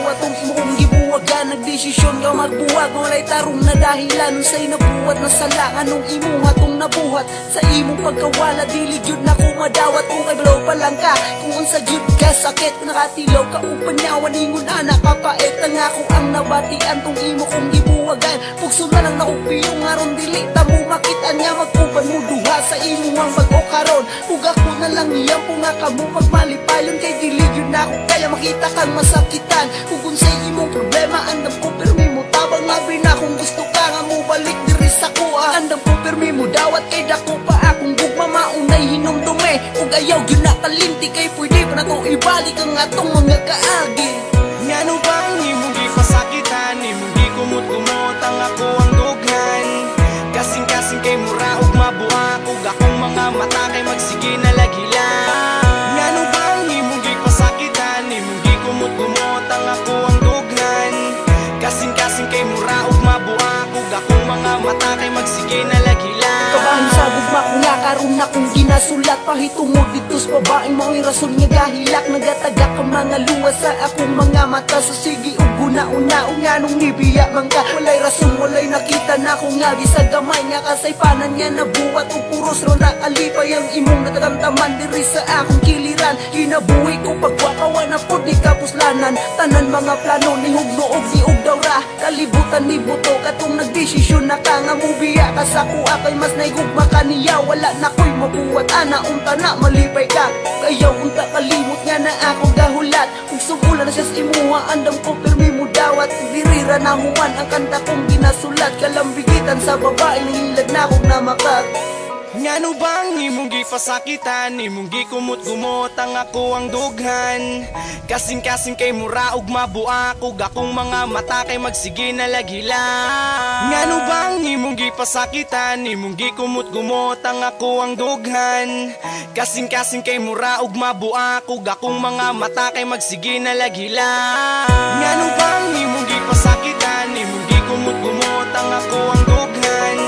mabuhat Kung imong gibuwagan, nagdesisyon ka magbuwag Walay tarong na dahilan, unsay nabuhat na sala Anong imo hatong nabuhat sa imong pagkawala Dili jud na ko madawat kung kay blow pa lang ka Kung unsa jud ka sakit, nakatilaw ka upanyawan Ingon anak kapait ang ako ang nabatian Kung imo kong gibuwagan, pugso na lang naupiyong Aron dili ta mo makita niya magkuban mo duha sa imo ang mag-okaron Ug ako na lang iyang punga ka mo magmalipayon Kay dili jud na ako kaya makita kang masakitan Kung unsay imong problema, andam ko pirmi mo tabang labi na kung gusto ka nga mo balik diri sa kuha Andam ko pirmi mo dawat kay dako pa akong gugma maunay hinumdume Ug ayaw gyud na kalinti kay pwede pa na to ibalik ang atong mga kaagi Ngano bang imong gipasakitan, imong gikumot-kumot ang ako ang dughan Kasing-kasing kay mura ug mabuak ug akong mga mata kay magsige na lagila Ngano bang imong gipasakitan, imong gikumot-kumot ang ako ang dughan Kasing-kasing kay mura ug mabuak ug akong mga mata kay magsige na lagila Kabahin sa gugma ko nga karon na kung ginasulat Pahitungod dito sa babaeng mao'y rason nga gahilak Nagatagak ang mga luwas sa akong mga mata Sa sige ug guna-una ug nga nung nibiya man ka Walay rason, walay nakita na ko nga Bisag gamay nga kasaypanan nga nabuhat ug puros ro nakalipay ang imong natatamtaman diri sa akong kiliran Kinabuhi ko pagwakawan na pod ni kapuslanan Tanan mga plano ni hugno ug di ug dawra Kalibutan ni buto katong nagdesisyon na ka nga mubiya ka sa kuha kay mas naigugma ka niya Wala na ko'y mabuhat ana unta na malipay ka Kayaw unta kalimot nga na akong gahulat Kung sumulan na siya sa imuha andam ko pirmi mo dawat Dirira na human ang kanta kong ginasulat Kalambigitan sa babae nahilad na akong namakat Ngano bang imong gipasakitan, imong gikumot-kumot ang ako ang dughan Kasing-kasing kay mura ug mabuak ug akong mga mata kay magsige na lagila Ngano bang imong gipasakitan, imong gikumot-kumot ang ako ang dughan Kasing-kasing kay mura ug mabuak ug akong mga mata kay magsige na lagila Ngano bang imong gipasakitan, imong gikumot-kumot ang ako ang dughan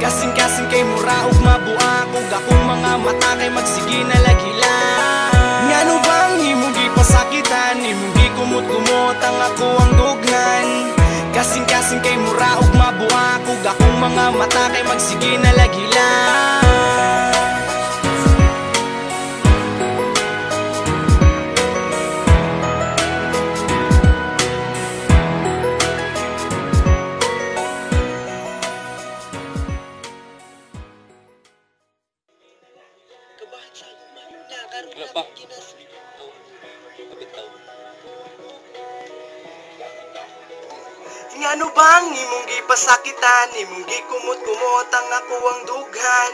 Kasing-kasing kay mura ug mabuak ug akong mga mata kay magsige na lagila Ngano bang imong gipasakitan, imong gikumot-kumot ang ako ang dughan Kasing-kasing kay mura ug mabuak ug akong mga mata kay magsige na lagila Kenapa? Ngano bang imong gipasakitan, imong gikumot-kumot ang ako ang dughan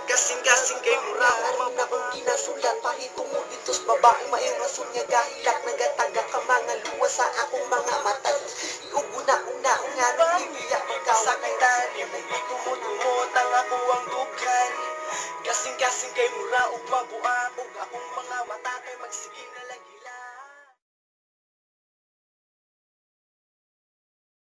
Kasing-kasing kay mura ug akong ginasulat Pahitungod dito sa babae may rason nga gahilak Nagatagak ka mga luwas sa akong mga mata Ug una-una nga nung ibiyak Sakitan, imong gikumot-kumot ang ako ang dughan Kasing-kasing kay mura ug mabuak ug akong mga mata kay magsige na lagi